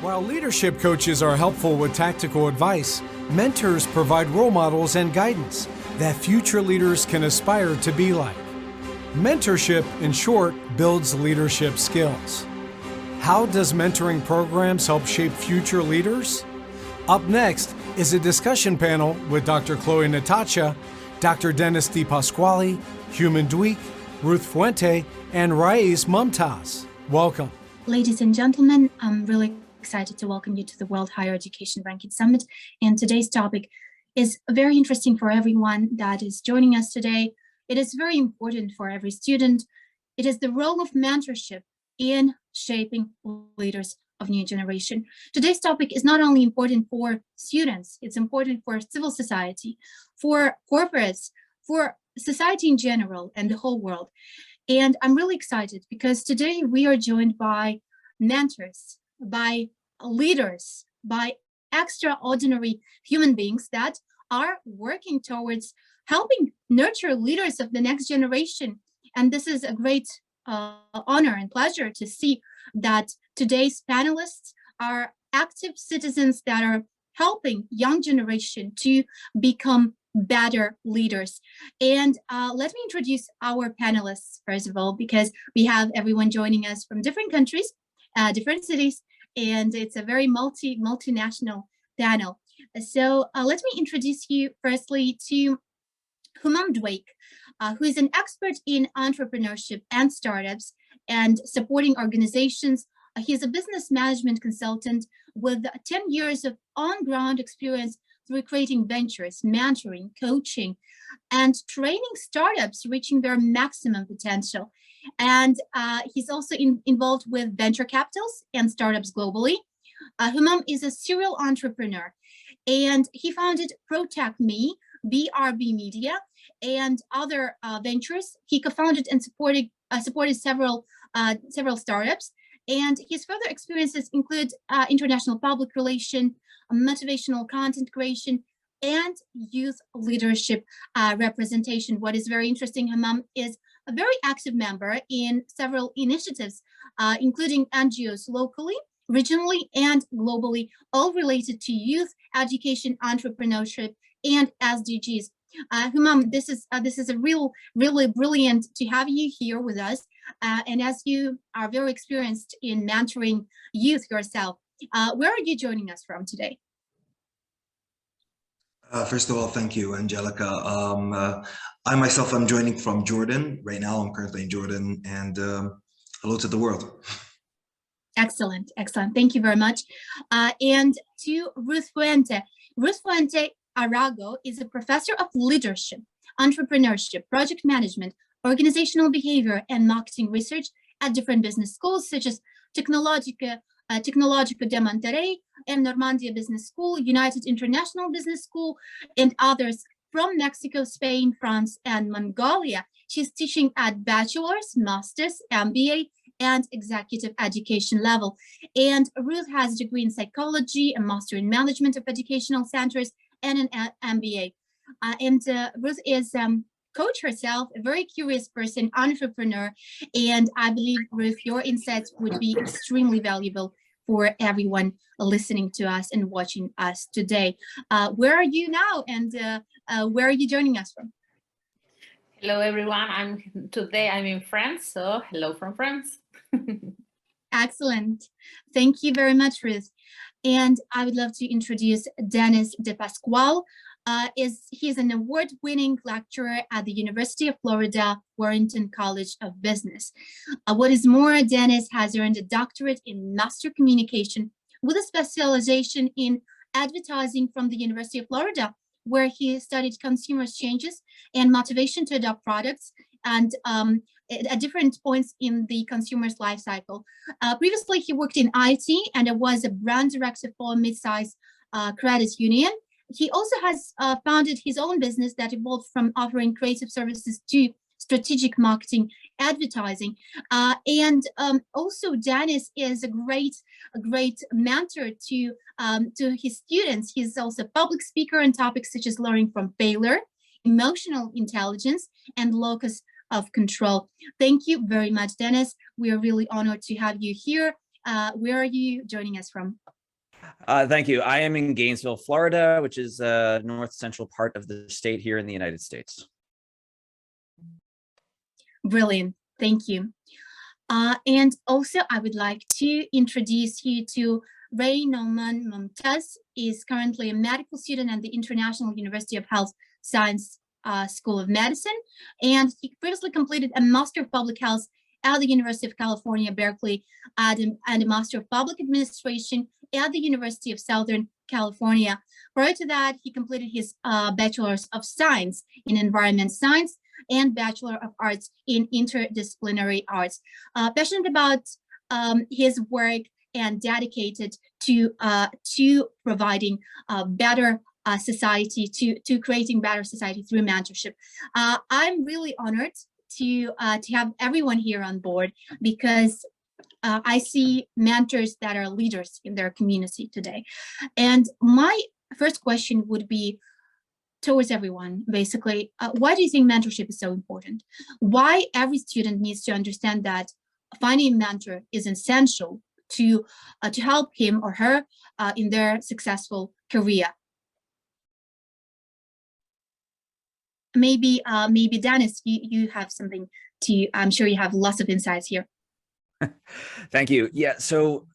While leadership coaches are helpful with tactical advice, mentors provide role models and guidance that future leaders can aspire to be like. Mentorship, in short, builds leadership skills. How does mentoring programs help shape future leaders? Up next is a discussion panel with Dr. Chloe Natacha, Dr. Dennis DePasquale, Human Dweek, Ruth Fuente, and Raiz Mumtaz. Welcome. Ladies and gentlemen, I'm really excited to welcome you to the World Higher Education Ranking Summit. And today's topic is very interesting for everyone that is joining us today. It is very important for every student. It is the role of mentorship in shaping leaders of new generation. Today's topic is not only important for students, it's important for civil society, for corporates, for society in general, and the whole world. And I'm really excited because today we are joined by mentors, by leaders, by extraordinary human beings that are working towards helping nurture leaders of the next generation. And this is a great honor and pleasure to see that today's panelists are active citizens that are helping young generation to become better leaders. And let me introduce our panelists, first of all, because we have everyone joining us from different countries, different cities, and it's a very multinational panel. So let me introduce you firstly to Humam Dweik, who is an expert in entrepreneurship and startups and supporting organizations. He is a business management consultant with 10 years of on-ground experience through creating ventures, mentoring, coaching, and training startups reaching their maximum potential. And he's also involved with venture capitals and startups globally. Humam is a serial entrepreneur, and he founded ProtectMe, BRB Media, and other ventures. He co-founded and supported several startups. And his further experiences include international public relation, motivational content creation, and youth leadership representation. What is very interesting, Humam is a very active member in several initiatives, including NGOs locally, regionally, and globally, all related to youth education, entrepreneurship, and SDGs. Humam, this is a really brilliant to have you here with us. And as you are very experienced in mentoring youth yourself, where are you joining us from today? First of all, thank you, Angelica. I myself am joining from Jordan. Right now, I'm currently in Jordan, and hello to the world. Excellent, excellent. Thank you very much. And to Ruth Fuente. Ruth Fuente Arago is a professor of leadership, entrepreneurship, project management, organizational behavior, and marketing research at different business schools such as Tecnológico de Monterrey, and Normandia Business School, United International Business School, and others from Mexico, Spain, France, and Mongolia. She's teaching at bachelor's, master's, MBA, and executive education level. And Ruth has a degree in psychology, a master in management of educational centers, and an MBA. Ruth is coach herself, a very curious person, entrepreneur, and I believe, Ruth, your insights would be extremely valuable for everyone listening to us and watching us today. Where are you now, and where are you joining us from? Hello, everyone. Today I'm in France, so hello from France. Excellent. Thank you very much, Ruth. And I would love to introduce Dennis DePasquale. He's an award-winning lecturer at the University of Florida, Warrington College of Business. What is more, Dennis has earned a doctorate in master communication with a specialization in advertising from the University of Florida, where he studied consumer changes and motivation to adopt products and at different points in the consumer's life cycle. Previously, he worked in IT and was a brand director for a mid-size credit union. He also has founded his own business that evolved from offering creative services to strategic marketing, advertising, and also Dennis is a great mentor to his students. He's also a public speaker on topics such as learning from failure, emotional intelligence, and locus of control. Thank you very much, Dennis. We are really honored to have you here. where are you joining us from? Thank you. I am in Gainesville, Florida, which is north central part of the state here in the United States. Brilliant. Thank you. And also, I would like to introduce you to Ray Norman Mumtaz. Is currently a medical student at the International University of Health Science School of Medicine, and he previously completed a Master of Public Health at the University of California, Berkeley, and a Master of Public Administration at the University of Southern California. Prior to that, he completed his Bachelor's of Science in Environment Science and Bachelor of Arts in Interdisciplinary Arts. Passionate about his work and dedicated to providing a better society, to creating better society through mentorship. I'm really honored to have everyone here on board, because I see mentors that are leaders in their community today. And my first question would be towards everyone, basically. Why do you think mentorship is so important? Why every student needs to understand that finding a mentor is essential to help him or her in their successful career? Maybe Dennis, you have something to, I'm sure you have lots of insights here. Thank you. Yeah, so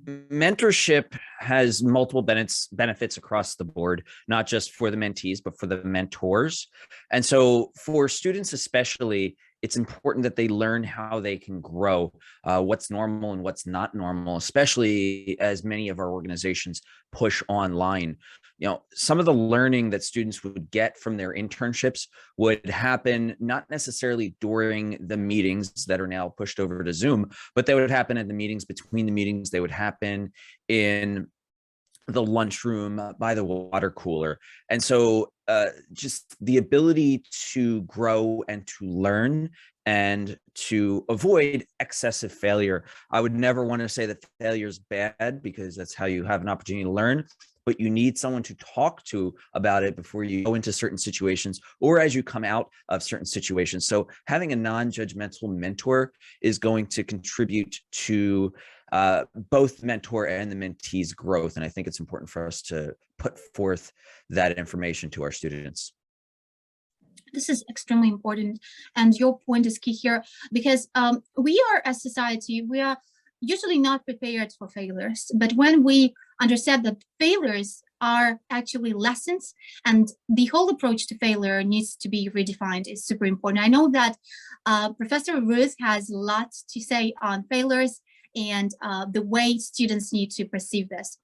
mentorship has multiple benefits across the board, not just for the mentees, but for the mentors. And so for students especially, it's important that they learn how they can grow, what's normal and what's not normal, especially as many of our organizations push online. You know, some of the learning that students would get from their internships would happen not necessarily during the meetings that are now pushed over to Zoom, but they would happen at the meetings, between the meetings. They would happen in the lunchroom, by the water cooler. And so just the ability to grow and to learn and to avoid excessive failure. I would never want to say that failure is bad, because that's how you have an opportunity to learn, but you need someone to talk to about it before you go into certain situations or as you come out of certain situations. So having a non-judgmental mentor is going to contribute to both mentor and the mentee's growth. And I think it's important for us to put forth that information to our students. This is extremely important, and your point is key here, because we are, as society, we are usually not prepared for failures. But when we understand that failures are actually lessons, and the whole approach to failure needs to be redefined, is super important. I know that Professor Ruth has lots to say on failures and the way students need to perceive this.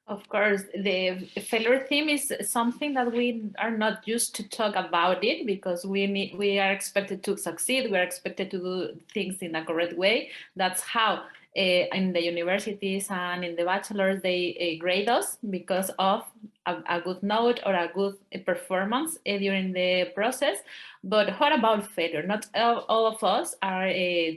Of course, the failure theme is something that we are not used to talk about it, because we are expected to succeed. We are expected to do things in a correct way. That's how in the universities and in the bachelors they grade us, because of a good note or a good performance during the process. But what about failure? Not all of us are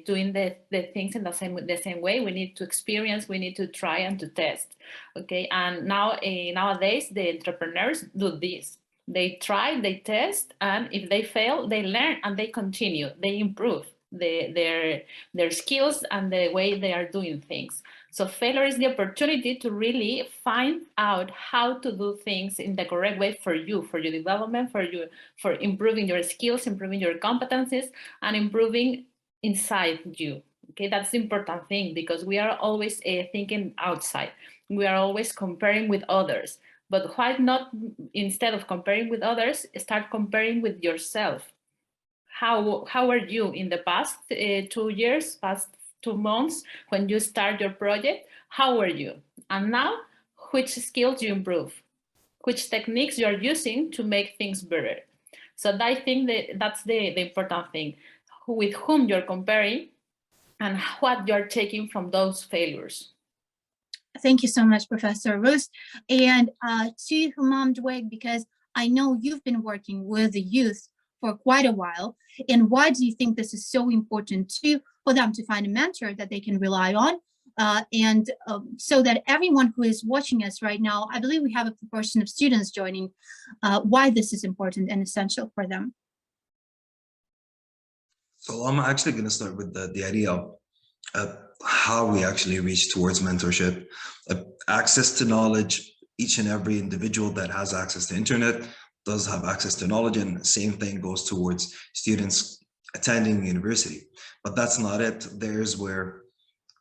doing the things in the same way. We need to experience, we need to try and to test. Okay, and nowadays the entrepreneurs do this. They try, they test, and if they fail, they learn and they continue, they improve their skills and the way they are doing things. So failure is the opportunity to really find out how to do things in the correct way for you, for your development, for improving your skills, improving your competencies, and improving inside you. Okay, that's the important thing, because we are always thinking outside. We are always comparing with others. But why not, instead of comparing with others, start comparing with yourself? How are you in the past 2 years, past 2 months, when you start your project? How are you? And now, which skills you improve? Which techniques you are using to make things better? So I think that's the important thing. With whom you're comparing and what you're taking from those failures. Thank you so much, Professor Ruth. And to Humam Dweck, because I know you've been working with the youth for quite a while. And why do you think this is so important for them to find a mentor that they can rely on? So that everyone who is watching us right now, I believe we have a proportion of students joining, why this is important and essential for them. So I'm actually going to start with the idea of how we actually reach towards mentorship. Access to knowledge. Each and every individual that has access to internet does have access to knowledge, and the same thing goes towards students attending university. But that's not it. There's where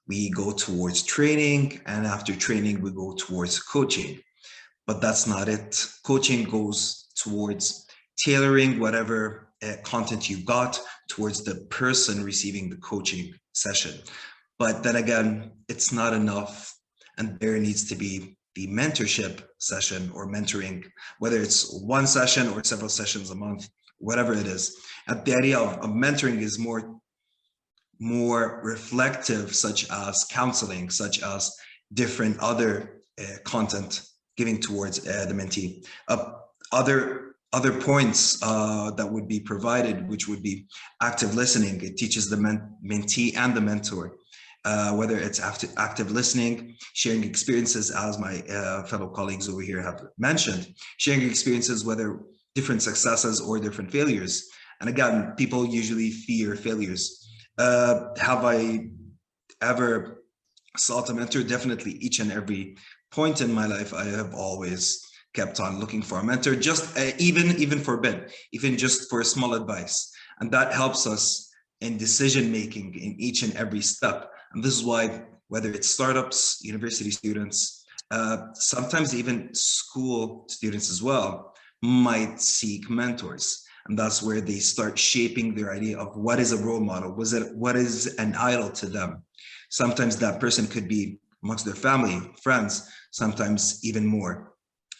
we go towards training, and after training, we go towards coaching. But that's not it. Coaching goes towards tailoring whatever content you got towards the person receiving the coaching session. But then again, it's not enough, and there needs to be the mentorship session or mentoring, whether it's one session or several sessions a month, whatever it is. And the idea of mentoring is more reflective, such as counseling, such as different other content giving towards the mentee. Other points that would be provided, which would be active listening. It teaches the mentee and the mentor, whether it's active listening, sharing experiences, as my fellow colleagues over here have mentioned, sharing experiences, whether different successes or different failures. And again, people usually fear failures. Have I ever sought a mentor? Definitely. Each and every point in my life, I have always kept on looking for a mentor, just even for a bit, even just for a small advice. And that helps us in decision making in each and every step. And this is why, whether it's startups, university students, sometimes even school students as well, might seek mentors. And that's where they start shaping their idea of what is a role model, what is an idol to them. Sometimes that person could be amongst their family, friends, sometimes even more,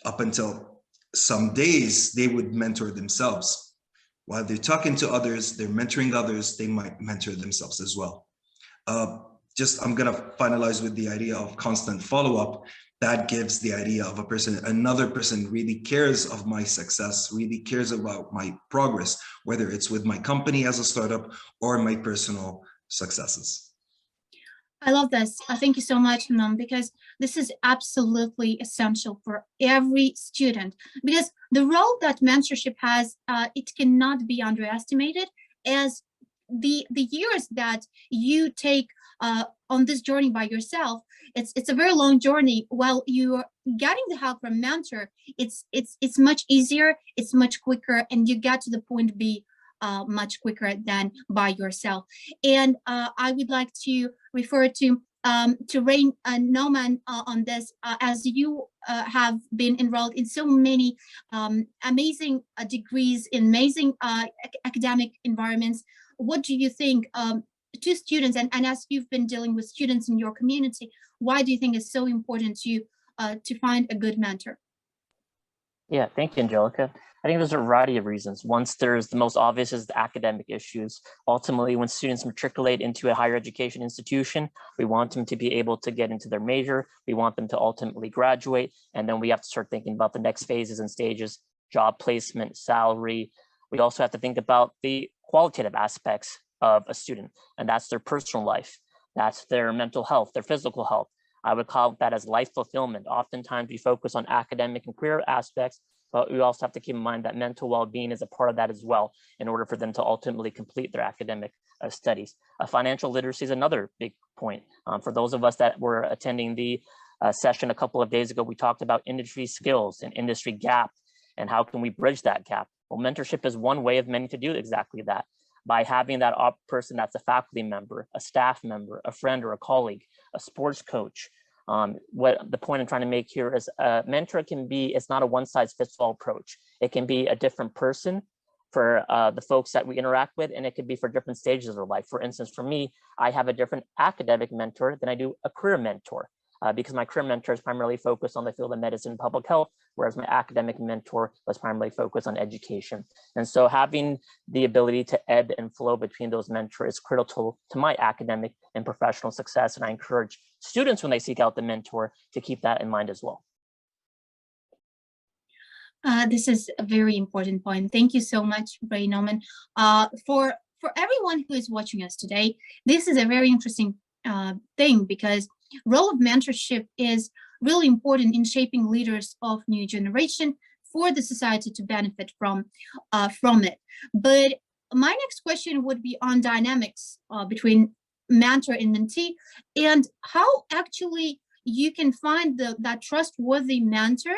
up until some days they would mentor themselves. While they're talking to others, they're mentoring others, they might mentor themselves as well. I'm gonna finalize with the idea of constant follow-up. That gives the idea of another person really cares of my success, really cares about my progress, whether it's with my company as a startup or my personal successes. I love this. Thank you so much, Nam, because this is absolutely essential for every student, because the role that mentorship has, it cannot be underestimated, as the years that you take on this journey by yourself, it's a very long journey. While you're getting the help from mentor, it's much easier, it's much quicker, and you get to the point B much quicker than by yourself. And I would like to refer to Rain Nauman on this, as you have been enrolled in so many amazing degrees in amazing academic environments. What do you think to students, and as you've been dealing with students in your community, why do you think it's so important to find a good mentor? Yeah, thank you, Angelica. I think there's a variety of reasons. Once there's the most obvious is the academic issues. Ultimately, when students matriculate into a higher education institution, we want them to be able to get into their major. We want them to ultimately graduate. And then we have to start thinking about the next phases and stages, job placement, salary. We also have to think about the qualitative aspects of a student, and that's their personal life. That's their mental health, their physical health. I would call that as life fulfillment. Oftentimes we focus on academic and career aspects, but we also have to keep in mind that mental well-being is a part of that as well, in order for them to ultimately complete their academic studies. Financial literacy is another big point. For those of us that were attending the session a couple of days ago, we talked about industry skills and industry gap, and how can we bridge that gap? Well, mentorship is one way of many to do exactly that, by having that person that's a faculty member, a staff member, a friend or a colleague, a sports coach. What the point I'm trying to make here is a mentor can be, it's not a one size fits all approach. It can be a different person for the folks that we interact with, and it could be for different stages of their life. For instance, for me, I have a different academic mentor than I do a career mentor, because my career mentor is primarily focused on the field of medicine and public health, whereas my academic mentor was primarily focused on education. And so having the ability to ebb and flow between those mentors is critical to my academic and professional success. And I encourage students, when they seek out the mentor, to keep that in mind as well. This is a very important point. Thank you so much, Ray Nauman. For everyone who is watching us today, this is a very interesting thing, because role of mentorship is really important in shaping leaders of new generation for the society to benefit from it. But my next question would be on dynamics between mentor and mentee, and how actually you can find that trustworthy mentor,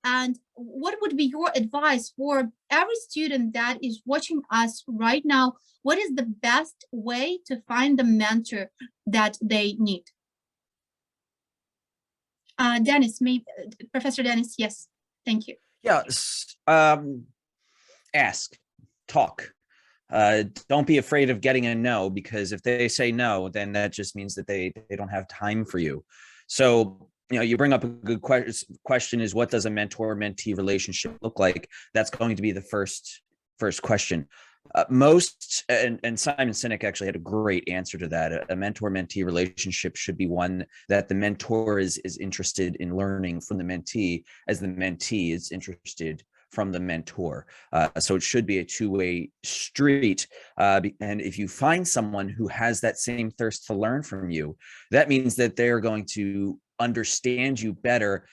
and what would be your advice for every student that is watching us right now? What is the best way to find the mentor that they need? Dennis, maybe Professor Dennis, yes, thank you. Yes. Ask, talk. Don't be afraid of getting a no, because if they say no, then that just means that they don't have time for you. So, you bring up a good question is, what does a mentor-mentee relationship look like? That's going to be the first question. Most, and Simon Sinek actually had a great answer to that. A mentor-mentee relationship should be one that the mentor is interested in learning from the mentee, as the mentee is interested from the mentor. So it should be a two-way street. And if you find someone who has that same thirst to learn from you, that means that they're going to understand you better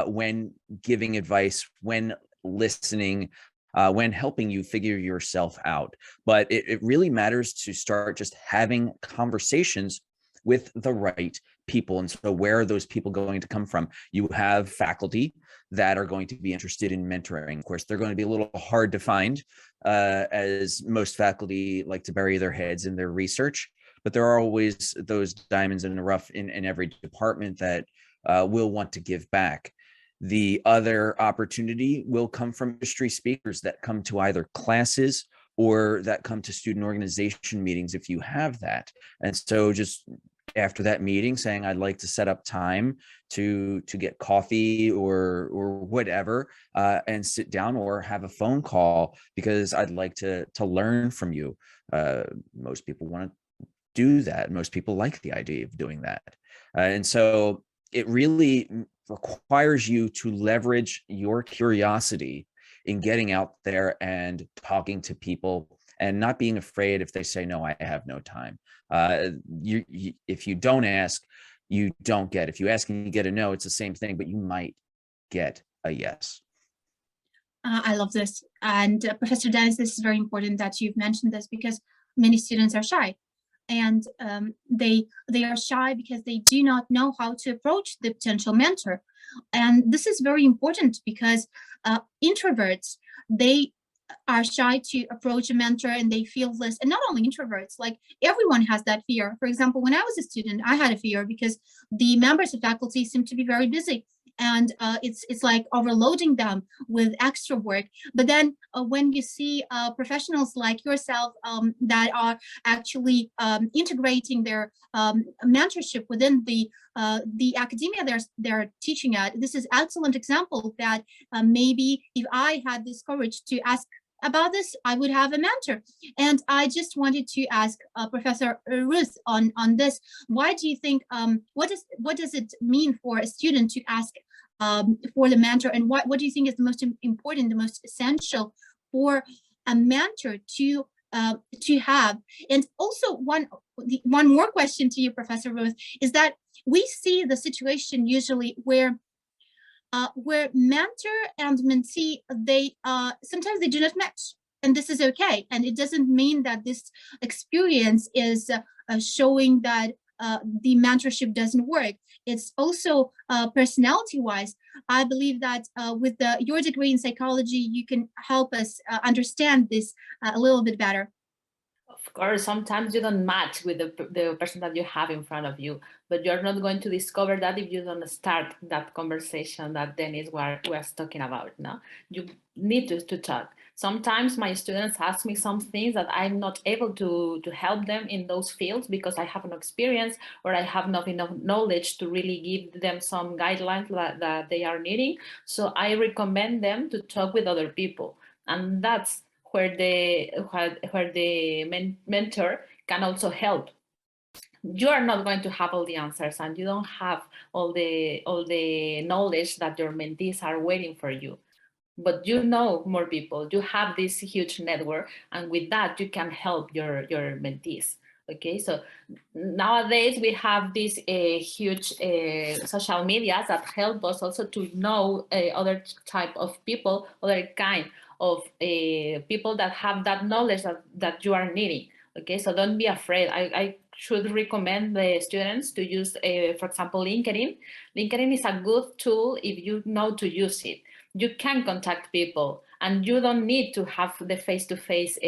when giving advice, when listening, when helping you figure yourself out. But it really matters to start just having conversations with the right people. And so where are those people going to come from? You have faculty that are going to be interested in mentoring. Of course, they're going to be a little hard to find, as most faculty like to bury their heads in their research, but there are always those diamonds in the rough in every department that will want to give back. The other opportunity will come from industry speakers that come to either classes or that come to student organization meetings, if you have that. And so just after that meeting saying, I'd like to set up time to get coffee or whatever, and sit down or have a phone call, because I'd like to learn from you. Most people want to do that. Most people like the idea of doing that. And so it really requires you to leverage your curiosity in getting out there and talking to people, and not being afraid if they say, no, I have no time. If you don't ask, you don't get. If you ask and you get a no, it's the same thing, but you might get a yes. I love this. And Professor Dennis, this is very important that you've mentioned this, because many students are shy. And they are shy because they do not know how to approach the potential mentor. And this is very important, because introverts, they are shy to approach a mentor, and they feel this. And not only introverts, like everyone has that fear. For example, when I was a student, I had a fear because the members of faculty seem to be very busy, and it's like overloading them with extra work. But then when you see professionals like yourself that are actually integrating their mentorship within the academia they're teaching at, this is excellent example that maybe if I had this courage to ask about this, I would have a mentor. And I just wanted to ask Professor Ruth on this. Why do you think, what does it mean for a student to ask for the mentor, and what do you think is the most important, the most essential for a mentor to have? And also one more question to you, Professor Ruth, is that we see the situation usually where mentor and mentee, they sometimes they do not match, and this is okay. And it doesn't mean that this experience is showing that the mentorship doesn't work. It's also personality-wise. I believe that with your degree in psychology, you can help us understand this a little bit better. Of course, sometimes you don't match with the person that you have in front of you, but you're not going to discover that if you don't start that conversation that Dennis was talking about. No, you need to talk. Sometimes my students ask me some things that I'm not able to help them in those fields because I have no experience, or I have not enough knowledge to really give them some guidelines that they are needing. So I recommend them to talk with other people, and that's where the mentor can also help. You are not going to have all the answers, and you don't have all the knowledge that your mentees are waiting for you. But you know more people, you have this huge network, and with that you can help your mentees. Okay, so nowadays we have these huge social media that help us also to know other type of people, other kind of people that have that knowledge that you are needing. Okay, so don't be afraid. I should recommend the students to use, for example, LinkedIn. LinkedIn is a good tool if you know to use it. You can contact people, and you don't need to have the face-to-face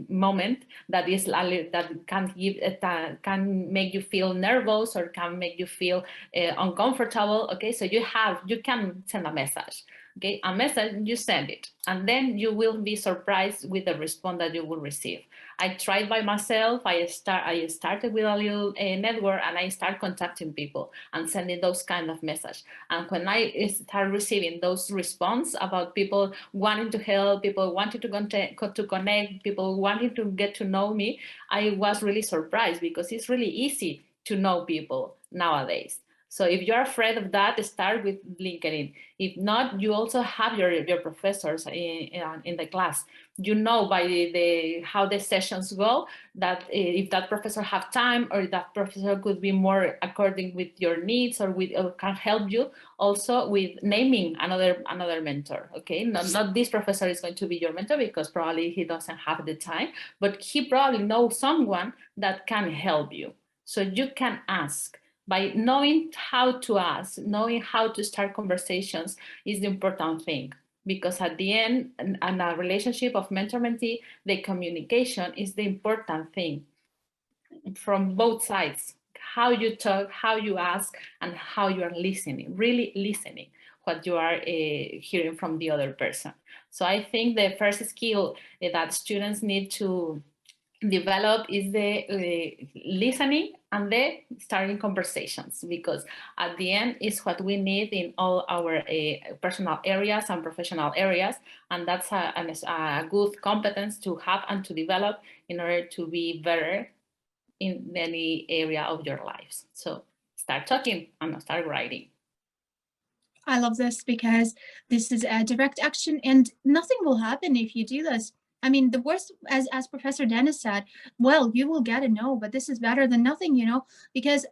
moment that is that can make you feel nervous or can make you feel uncomfortable. Okay, so you can send a message. Okay, a message, you send it, and then you will be surprised with the response that you will receive. I tried by myself. I started with a little network, and I start contacting people and sending those kind of messages. And when I start receiving those response about people wanting to help, people wanting to connect, people wanting to get to know me, I was really surprised, because it's really easy to know people nowadays. So if you're afraid of that, start with LinkedIn. If not, you also have your professors in the class. You know by how the sessions go that if that professor have time, or that professor could be more according with your needs, or can help you also with naming another mentor. Okay, not this professor is going to be your mentor, because probably he doesn't have the time, but he probably knows someone that can help you. So you can ask. By knowing how to ask, knowing how to start conversations is the important thing, because at the end, in a relationship of mentor-mentee, the communication is the important thing from both sides. How you talk, how you ask, and how you are listening, really listening what you are hearing from the other person. So I think the first skill that students need to develop is the listening and the starting conversations, because at the end is what we need in all our personal areas and professional areas, and that's a good competence to have and to develop in order to be better in any area of your lives. So start talking and start writing. I love this, because this is a direct action, and nothing will happen if you do this. I mean, the worst, as Professor Dennis said, well, you will get a no, but this is better than nothing, because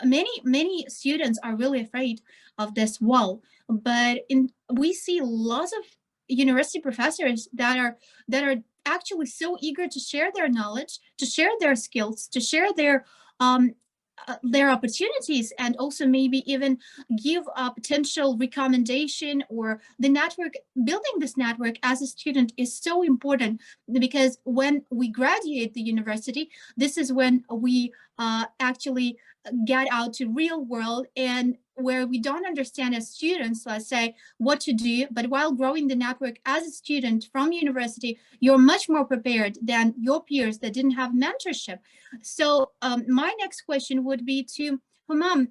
many students are really afraid of this wall. But we see lots of university professors that are actually so eager to share their knowledge, to share their skills, to share their opportunities, and also maybe even give a potential recommendation, or the network. Building this network as a student is so important, because when we graduate the university, this is when we actually get out to real world, and where we don't understand as students, let's say, what to do. But while growing the network as a student from university, you're much more prepared than your peers that didn't have mentorship. So my next question would be to Humam,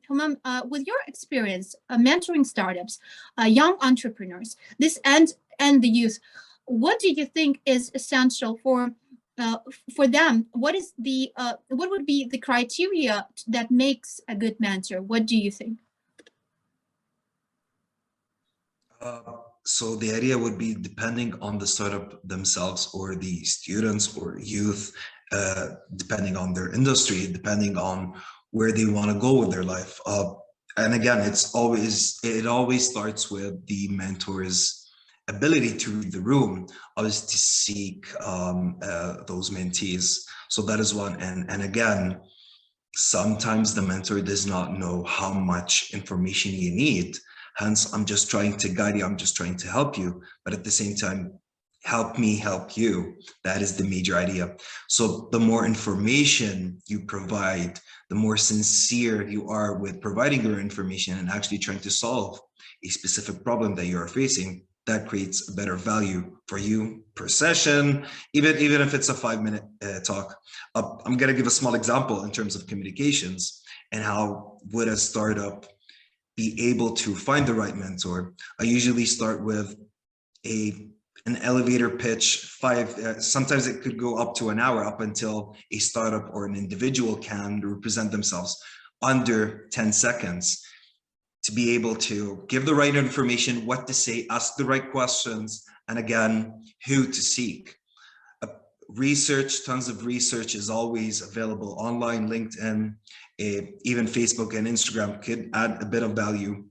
with your experience mentoring startups, young entrepreneurs, this and the youth, what do you think is essential for them? What would be the criteria that makes a good mentor? What do you think? So the idea would be, depending on the startup themselves, or the students or youth, depending on their industry, depending on where they want to go with their life. And again, it always starts with the mentor's ability to read the room, always to seek those mentees. So that is one. And again, sometimes the mentor does not know how much information you need. Hence, I'm just trying to guide you. I'm just trying to help you. But at the same time, help me help you. That is the major idea. So the more information you provide, the more sincere you are with providing your information and actually trying to solve a specific problem that you are facing, that creates a better value for you per session, even if it's a 5-minute talk. I'm going to give a small example in terms of communications and how would a startup be able to find the right mentor. I usually start with an elevator pitch, sometimes it could go up to an hour, up until a startup or an individual can represent themselves under 10 seconds, to be able to give the right information, what to say, ask the right questions, and again, who to seek. Research, tons of research is always available online. LinkedIn, even Facebook and Instagram could add a bit of value.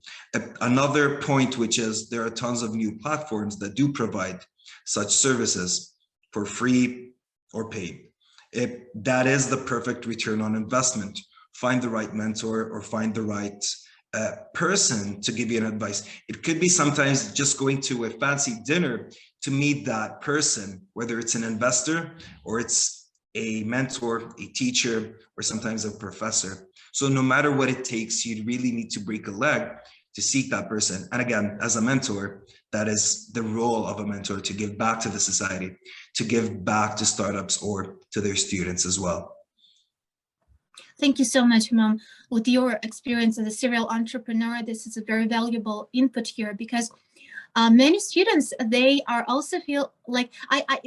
Another point, which is there are tons of new platforms that do provide such services for free or paid. That is the perfect return on investment. Find the right mentor or find the right person to give you an advice. It could be sometimes just going to a fancy dinner to meet that person, whether it's an investor or it's a mentor, a teacher, or sometimes a professor. So no matter what it takes, you really need to break a leg to seek that person. And again, as a mentor, that is the role of a mentor, to give back to the society, to give back to startups or to their students as well. Thank you so much, Mom. With your experience as a serial entrepreneur, this is a very valuable input here, because many students, they are also feel like,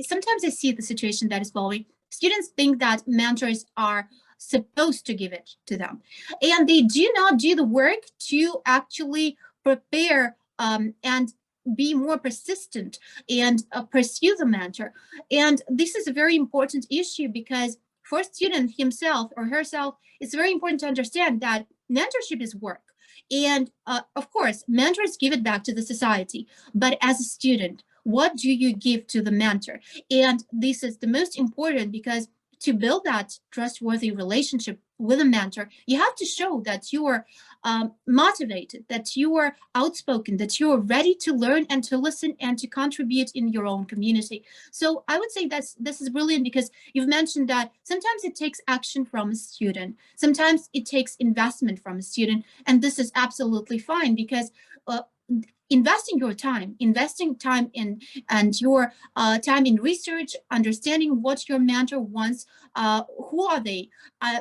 sometimes I see the situation that is following. Students think that mentors are supposed to give it to them, and they do not do the work to actually prepare and be more persistent and pursue the mentor. And this is a very important issue, because for a student himself or herself, it's very important to understand that mentorship is work. And of course, mentors give it back to the society. But as a student, what do you give to the mentor? And this is the most important, because to build that trustworthy relationship with a mentor, you have to show that you are motivated, that you are outspoken, that you are ready to learn and to listen and to contribute in your own community. So I would say this is brilliant, because you've mentioned that sometimes it takes action from a student, sometimes it takes investment from a student, and this is absolutely fine, because investing time in and your time in research, understanding what your mentor wants, who are they,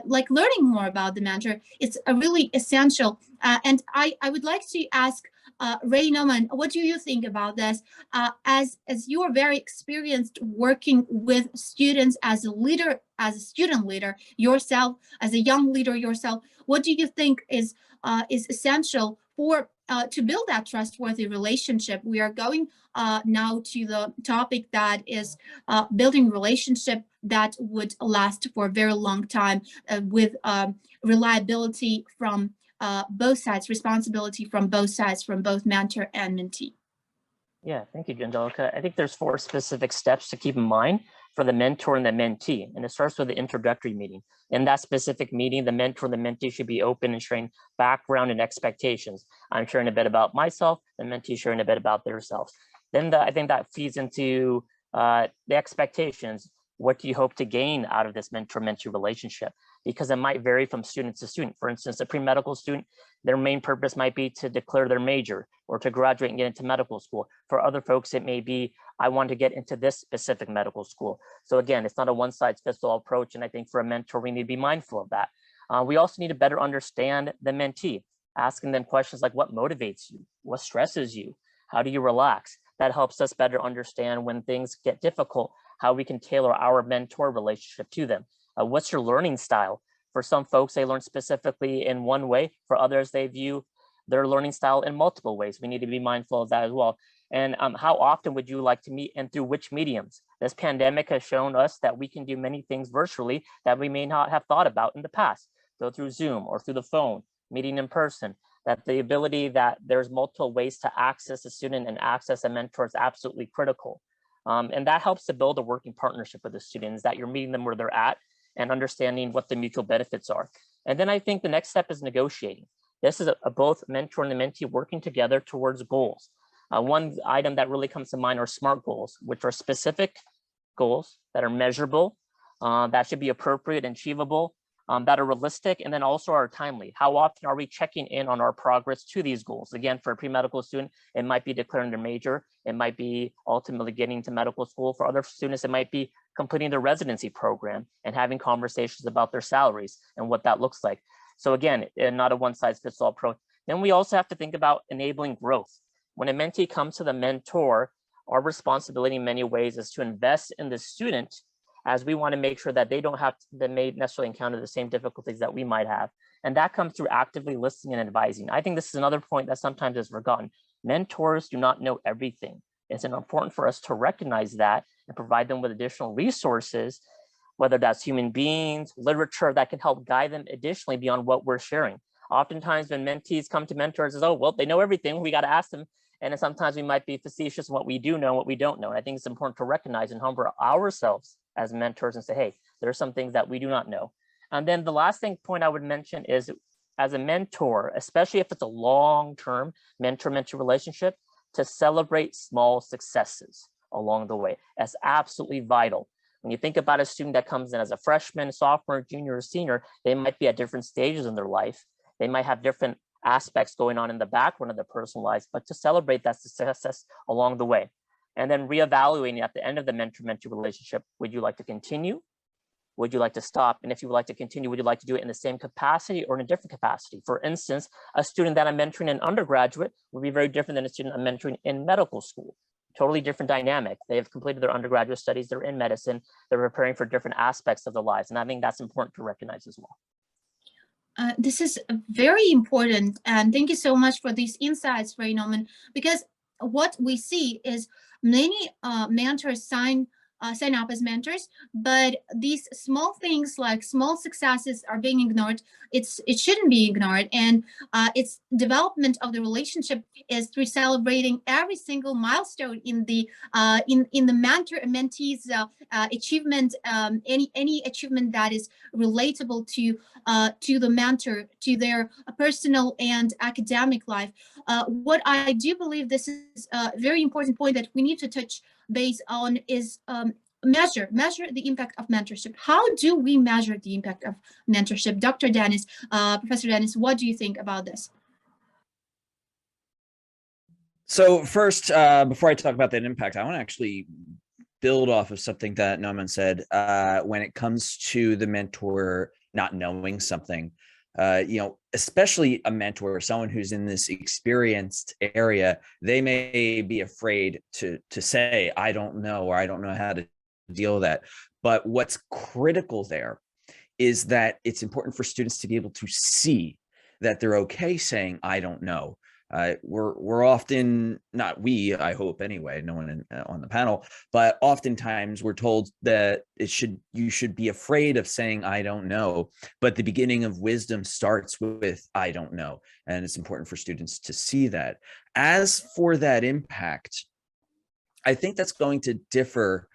like learning more about the mentor, it's a really essential. And I would like to ask Ray Noman, what do you think about this? As you are very experienced working with students as a leader, as a student leader yourself, as a young leader yourself, what do you think is essential for to build that trustworthy relationship? We are going now to the topic that is building relationship that would last for a very long time, with reliability from both sides, responsibility from both sides, from both mentor and mentee. Yeah, thank you, Angelica. I think there's 4 specific steps to keep in mind for the mentor and the mentee. And it starts with the introductory meeting. In that specific meeting, the mentor and the mentee should be open and sharing background and expectations. I'm sharing a bit about myself, the mentee sharing a bit about themselves. Then I think that feeds into the expectations. What do you hope to gain out of this mentor-mentee relationship? Because it might vary from student to student. For instance, a pre-medical student, their main purpose might be to declare their major or to graduate and get into medical school. For other folks, it may be, I want to get into this specific medical school. So again, it's not a one-size-fits-all approach. And I think for a mentor, we need to be mindful of that. We also need to better understand the mentee, asking them questions like, what motivates you? What stresses you? How do you relax? That helps us better understand when things get difficult, how we can tailor our mentor relationship to them. What's your learning style? For some folks, they learn specifically in one way. For others, they view their learning style in multiple ways. We need to be mindful of that as well. And how often would you like to meet, and through which mediums? This pandemic has shown us that we can do many things virtually that we may not have thought about in the past. So through Zoom or through the phone, meeting in person, that the ability that there's multiple ways to access a student and access a mentor is absolutely critical. And that helps to build a working partnership with the students, that you're meeting them where they're at and understanding what the mutual benefits are. And then I think the next step is negotiating. This is a both mentor and the mentee working together towards goals. One item that really comes to mind are SMART goals, which are specific goals that are measurable, that should be appropriate and achievable, that are realistic, and then also are timely. How often are we checking in on our progress to these goals? Again, for a pre-medical student, it might be declaring their major. It might be ultimately getting to medical school. For other students, it might be completing their residency program and having conversations about their salaries and what that looks like. So again, not a one-size-fits-all approach. Then we also have to think about enabling growth. When a mentee comes to the mentor, our responsibility in many ways is to invest in the student, as we want to make sure that they may necessarily encounter the same difficulties that we might have. And that comes through actively listening and advising. I think this is another point that sometimes is forgotten. Mentors do not know everything. It's important for us to recognize that and provide them with additional resources, whether that's human beings, literature that can help guide them additionally beyond what we're sharing. Oftentimes when mentees come to mentors, it's, oh, well, they know everything, we got to ask them. And then sometimes we might be facetious in what we do know and what we don't know. And I think it's important to recognize and humble ourselves as mentors and say, hey, There are some things that we do not know. And then the last point I would mention is, as a mentor, especially if it's a long-term mentor-mentee relationship, to celebrate small successes along the way. That's absolutely vital. When you think about a student that comes in as a freshman, sophomore, junior, or senior, they might be at different stages in their life. They might have different aspects going on in the background of their personal lives, but to celebrate that success along the way. And then reevaluating at the end of the mentor-mentee relationship, would you like to continue? Would you like to stop? And if you would like to continue, would you like to do it in the same capacity or in a different capacity? For instance, a student that I'm mentoring in undergraduate would be very different than a student I'm mentoring in medical school. Totally different dynamic. They have completed their undergraduate studies, they're in medicine, they're preparing for different aspects of their lives. And I think that's important to recognize as well. This is very important. And thank you so much for these insights, Ray Norman, because what we see is many mentors sign up as mentors, but these small things like small successes are being ignored. It shouldn't be ignored, and its development of the relationship is through celebrating every single milestone in the mentor-mentee's achievement, any achievement that is relatable to the mentor, to their personal and academic life. What I do believe this is a very important point that we need to touch base on is measure the impact of mentorship. How do we measure the impact of mentorship? Dr. Dennis, Professor Dennis, what do you think about this? So first, before I talk about that impact, I want to actually build off of something that Nauman said when it comes to the mentor not knowing something. Especially a mentor, someone who's in this experienced area, they may be afraid to say, I don't know, or I don't know how to deal with that. But what's critical there is that it's important for students to be able to see that they're okay saying, I don't know. We're often, not we, I hope anyway, no one on the panel, but oftentimes we're told that you should be afraid of saying, I don't know. But the beginning of wisdom starts with, I don't know. And it's important for students to see that. As for that impact, I think that's going to differ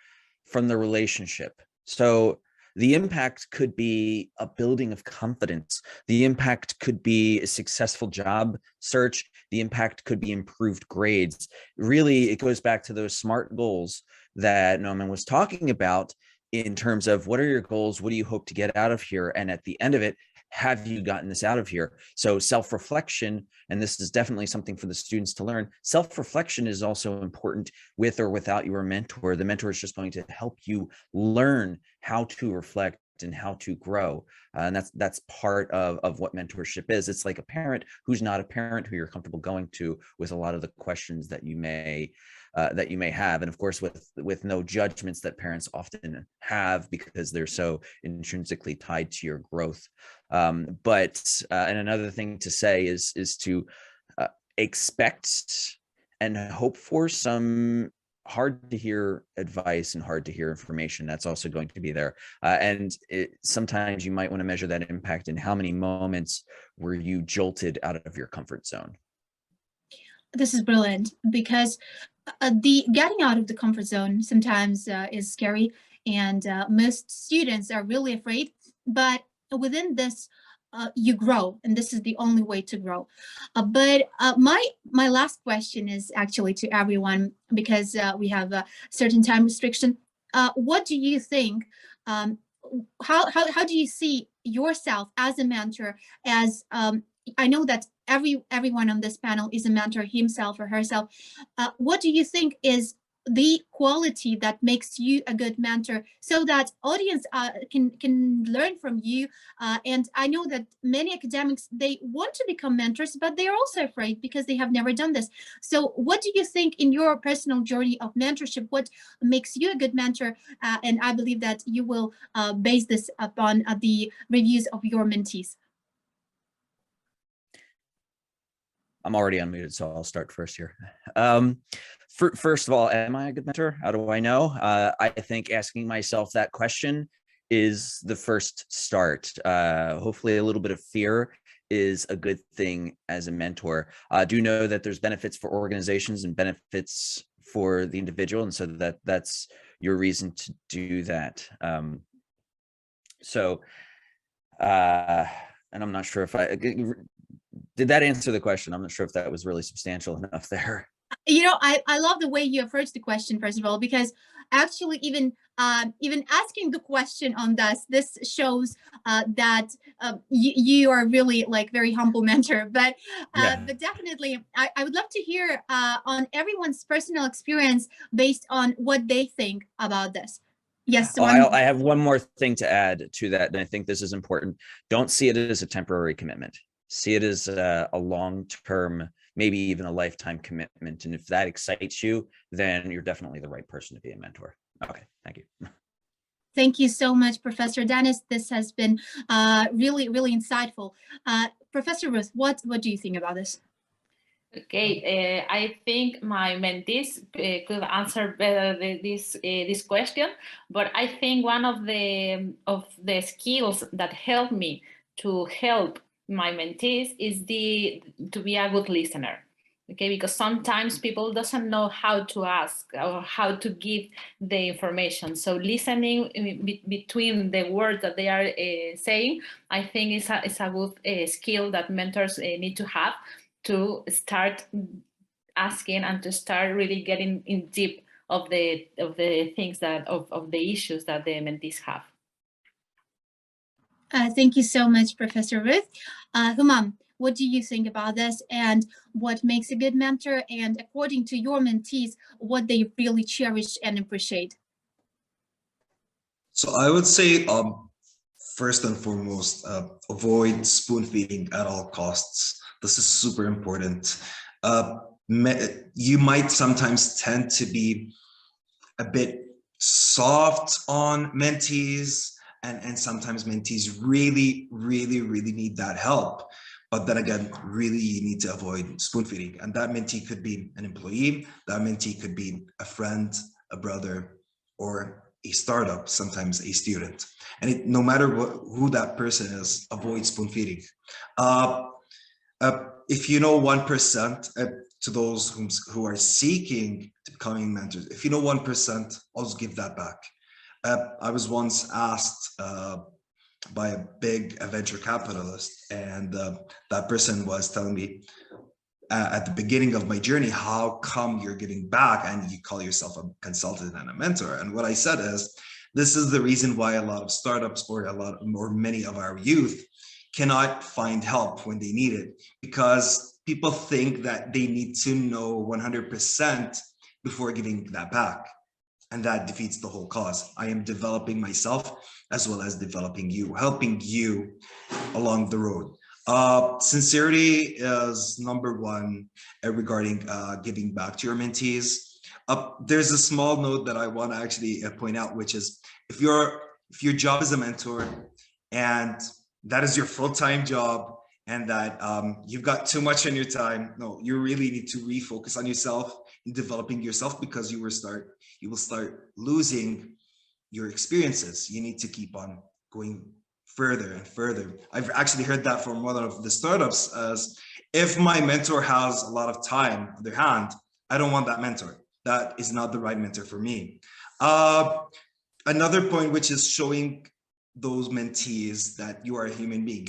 from the relationship. So the impact could be a building of confidence. The impact could be a successful job search. The impact could be improved grades. Really, it goes back to those SMART goals that Nauman was talking about in terms of what are your goals? What do you hope to get out of here? And at the end of it, have you gotten this out of here? So self-reflection, and this is definitely something for the students to learn, self-reflection is also important with or without your mentor. The mentor is just going to help you learn how to reflect and how to grow. And that's part of what mentorship is. It's like a parent who's not a parent who you're comfortable going to with a lot of the questions that you may have. And of course, with no judgments that parents often have because they're so intrinsically tied to your growth. And another thing to say is to expect and hope for some hard to hear advice and hard to hear information. That's also going to be there. Sometimes you might want to measure that impact in how many moments were you jolted out of your comfort zone. This is brilliant, because the getting out of the comfort zone sometimes is scary, and most students are really afraid, but within this you grow, and this is the only way to grow. But my last question is actually to everyone, because we have a certain time restriction. What do you think? How do you see yourself as a mentor? As I know that everyone on this panel is a mentor himself or herself. What do you think is the quality that makes you a good mentor, so that audience can learn from you? And I know that many academics, they want to become mentors, but they're also afraid because they have never done this. So what do you think in your personal journey of mentorship, what makes you a good mentor? And I believe that you will base this upon the reviews of your mentees. I'm already unmuted, so I'll start first here. First of all, am I a good mentor? How do I know? I think asking myself that question is the first start. Hopefully a little bit of fear is a good thing as a mentor. I do know that there's benefits for organizations and benefits for the individual, and so that's your reason to do that. So, and I'm not sure if did that answer the question. I'm not sure if that was really substantial enough there. You know, I love the way you approach the question, first of all, because actually even asking the question on this shows that you are really like very humble mentor. But definitely, I would love to hear on everyone's personal experience based on what they think about this. Yes. Oh, I have one more thing to add to that, and I think this is important. Don't see it as a temporary commitment. See it as a long-term, maybe even a lifetime commitment. And if that excites you, then you're definitely the right person to be a mentor. Okay, thank you. Thank you so much, Professor Dennis. This has been really, really insightful. Professor Ruth, what do you think about this? Okay, I think my mentees could answer better this question, but I think one of the skills that help me to help my mentees is to be a good listener. Okay, because sometimes people doesn't know how to ask or how to give the information. So listening between the words that they are saying, I think is a good skill that mentors need to have, to start asking and to start really getting in deep of the things of the issues that the mentees have. Thank you so much, Professor Ruth. Humam, what do you think about this, and what makes a good mentor, and according to your mentees, what they really cherish and appreciate? So I would say, first and foremost, avoid spoon feeding at all costs. This is super important. You might sometimes tend to be a bit soft on mentees, and sometimes mentees really need that help. But then again, really you need to avoid spoon feeding. And that mentee could be an employee, that mentee could be a friend, a brother, or a startup, sometimes a student. And no matter who that person is, avoid spoon feeding. If you know 1%, to those who are seeking to becoming mentors, if you know 1%, always give that back. I was once asked by a big venture capitalist, and that person was telling me at the beginning of my journey, how come you're giving back and you call yourself a consultant and a mentor? And what I said is, this is the reason why a lot of startups or many of our youth cannot find help when they need it, because people think that they need to know 100% before giving that back. And that defeats the whole cause. I am developing myself as well as developing you, helping you along the road. Sincerity is number one regarding giving back to your mentees. There's a small note that I want to actually point out, which is if your job is a mentor and that is your full-time job, and that you've got too much on your time, no, you really need to refocus on yourself and developing yourself, because you will start losing your experiences. You need to keep on going further and further. I've actually heard that from one of the startups as, if my mentor has a lot of time on their hand, I don't want that mentor. That is not the right mentor for me. Another point, which is showing those mentees that you are a human being.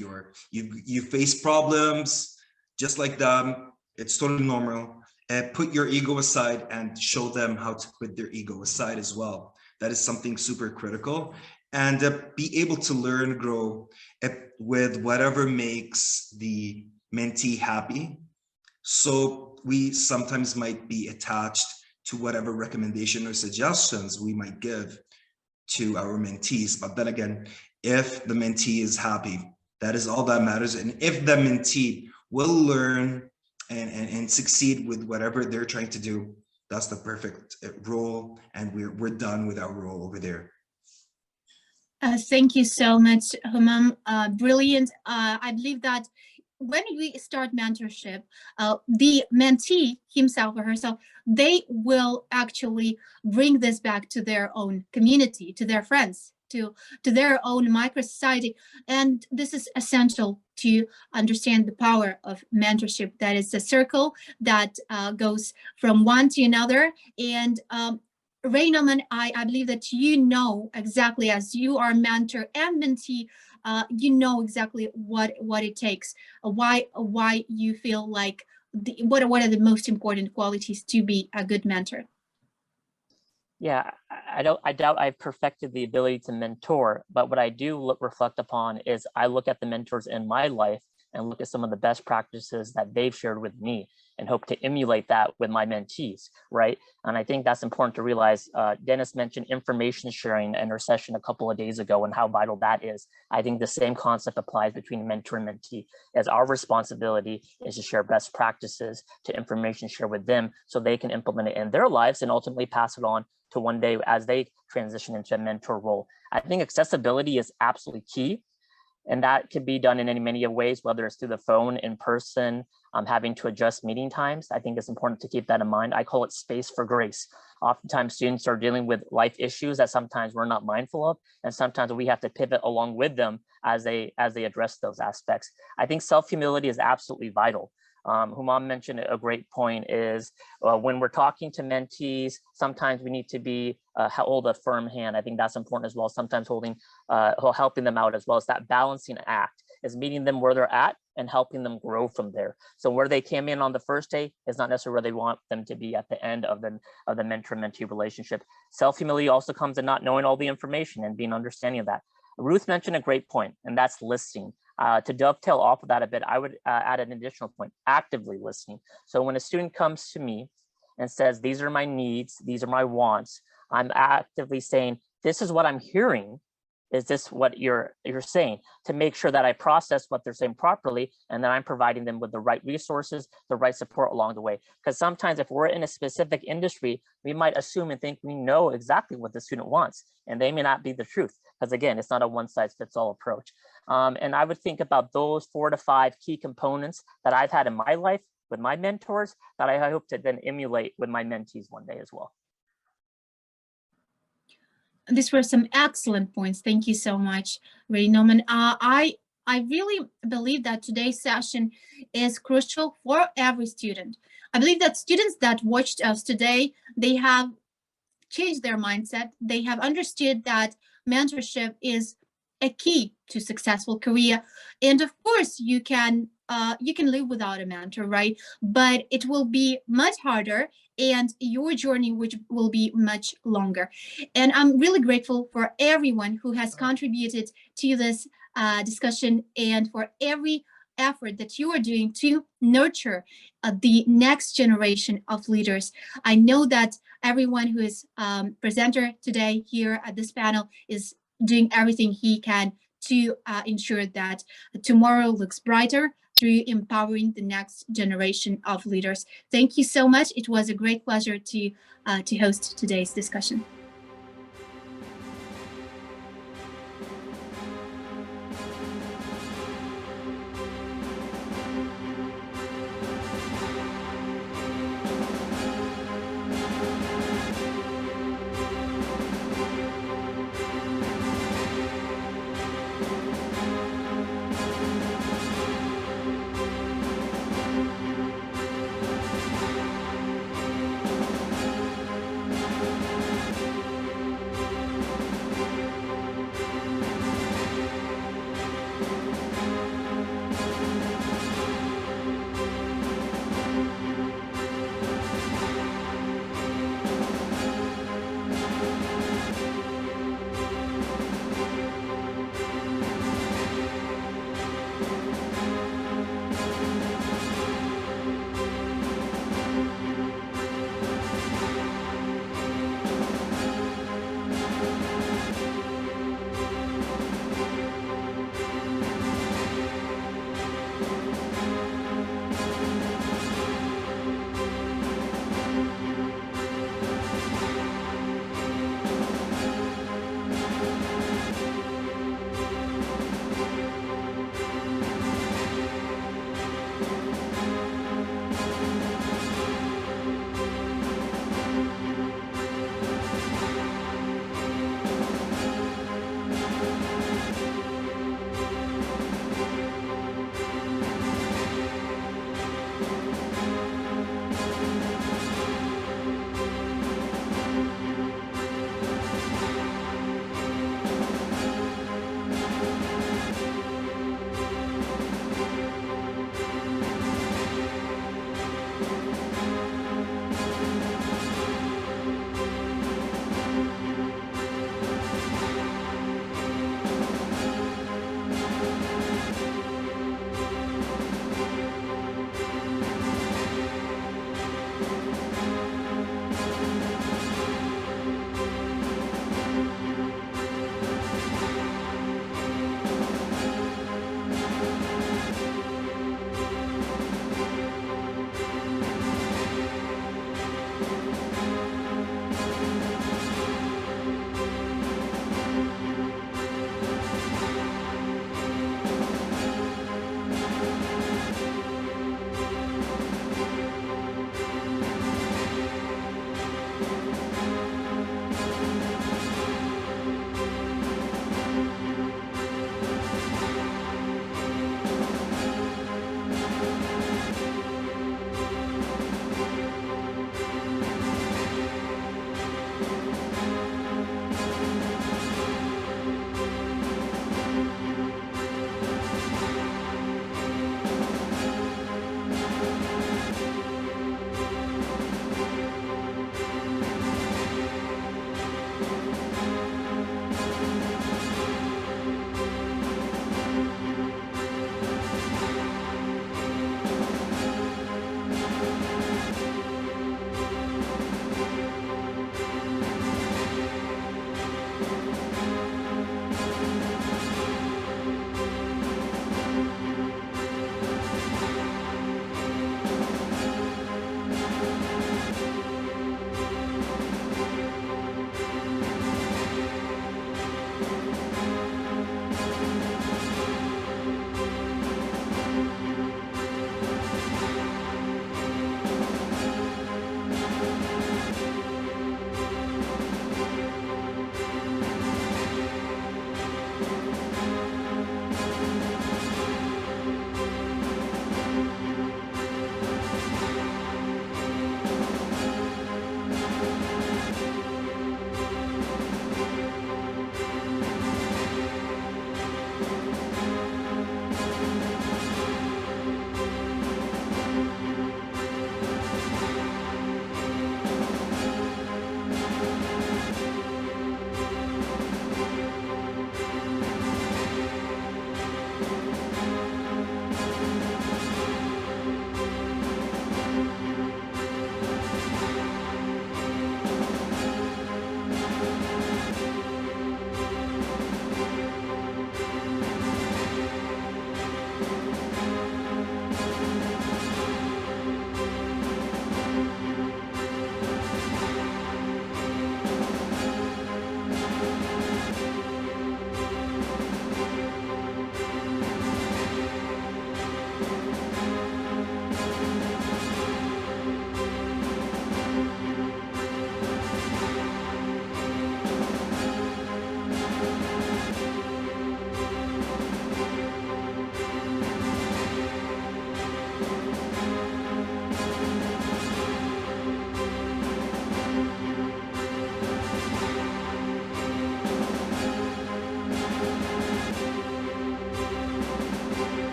You face problems just like them. It's totally normal. Put your ego aside and show them how to put their ego aside as well. That is something super critical. And be able to learn, grow with whatever makes the mentee happy. So we sometimes might be attached to whatever recommendation or suggestions we might give to our mentees. But then again, if the mentee is happy, that is all that matters. And if the mentee will learn and succeed with whatever they're trying to do, that's the perfect role. And we're done with our role over there. Thank you so much, Humam. Brilliant. I believe that when we start mentorship, the mentee, himself or herself, they will actually bring this back to their own community, to their friends, to their own micro society. And this is essential to understand the power of mentorship. That is a circle that goes from one to another. And Raymond, I believe that you know exactly, as you are mentor and mentee, you know exactly what it takes, why you feel like what are the most important qualities to be a good mentor. Yeah, I doubt I've perfected the ability to mentor, but what I do reflect upon is I look at the mentors in my life and look at some of the best practices that they've shared with me and hope to emulate that with my mentees, right? And I think that's important to realize. Dennis mentioned information sharing in our session a couple of days ago and how vital that is. I think the same concept applies between mentor and mentee, as our responsibility is to share best practices, to information share with them so they can implement it in their lives and ultimately pass it on to one day as they transition into a mentor role. I think accessibility is absolutely key. And that can be done in many ways, whether it's through the phone, in person, having to adjust meeting times. I think it's important to keep that in mind. I call it space for grace. Oftentimes students are dealing with life issues that sometimes we're not mindful of, and sometimes we have to pivot along with them as they address those aspects. I think self-humility is absolutely vital. Humam mentioned a great point is when we're talking to mentees, sometimes we need to hold a firm hand. I think that's important as well. Sometimes helping them out as well. It's that balancing act, is meeting them where they're at and helping them grow from there. So where they came in on the first day is not necessarily where they want them to be at the end of the mentor-mentee relationship. Self-humility also comes in not knowing all the information and being understanding of that. Ruth mentioned a great point, and that's listening. To dovetail off of that a bit, I would add an additional point, actively listening. So when a student comes to me and says, these are my needs, these are my wants, I'm actively saying, this is what I'm hearing. Is this what you're saying? To make sure that I process what they're saying properly, and that I'm providing them with the right resources, the right support along the way. Because sometimes if we're in a specific industry, we might assume and think we know exactly what the student wants, and they may not be the truth. Because again, it's not a one-size-fits-all approach. And I would think about those 4 to 5 key components that I've had in my life with my mentors that I hope to then emulate with my mentees one day as well. These were some excellent points. Thank you so much, Ray Norman. I really believe that today's session is crucial for every student. I believe that students that watched us today, they have changed their mindset. They have understood that mentorship is a key to successful career. And of course, you can live without a mentor, right? But it will be much harder, and your journey which will be much longer. And I'm really grateful for everyone who has contributed to this discussion, and for every effort that you are doing to nurture the next generation of leaders. I know that everyone who is presenter today here at this panel is doing everything he can to ensure that tomorrow looks brighter through empowering the next generation of leaders. Thank you so much. It was a great pleasure to host today's discussion.